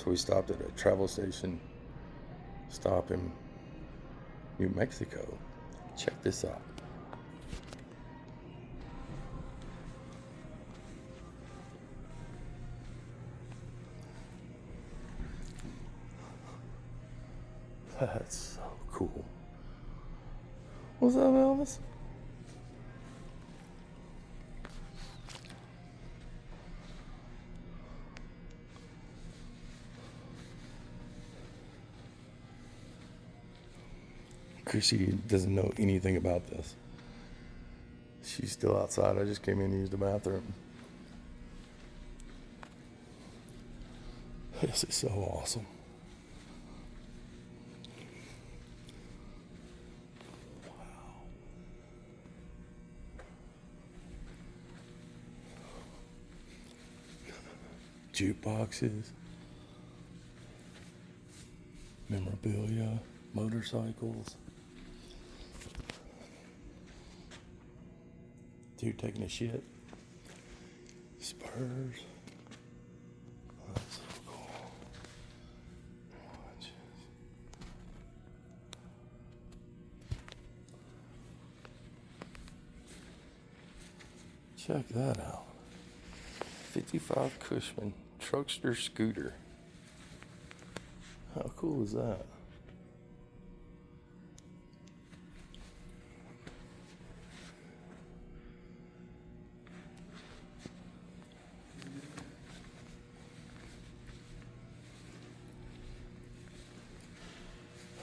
So we stopped at a travel station stop in New Mexico. Check this out. That's so cool. What's up, Elvis? Chrissy doesn't know anything about this. She's still outside. I just came in to use the bathroom. This is so awesome. Wow. Jukeboxes, memorabilia, motorcycles. Dude taking a shit. Spurs. Oh, that's so cool. Watches. Check that out. 55 Cushman Truckster Scooter. How cool is that?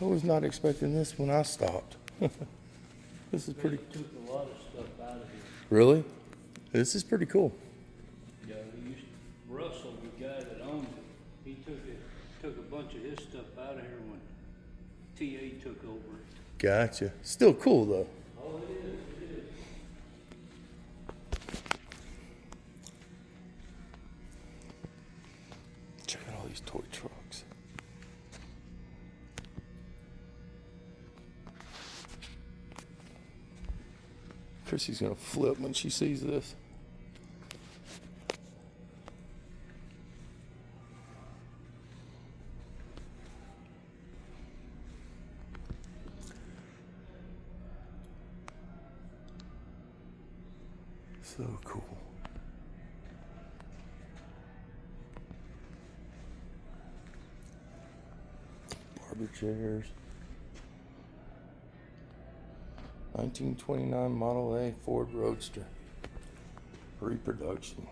I was not expecting this when I stopped. This is pretty. They took a lot of stuff out of here. Really? This is pretty cool. Yeah, Russell, the guy that owned it, he took a bunch of his stuff out of here when TA took over. Gotcha. Still cool though. Oh, it is. It is. Check out all these toy trucks. Chrissy's gonna flip when she sees this. So cool. Barber chairs. 1929 Model A Ford Roadster. Reproduction.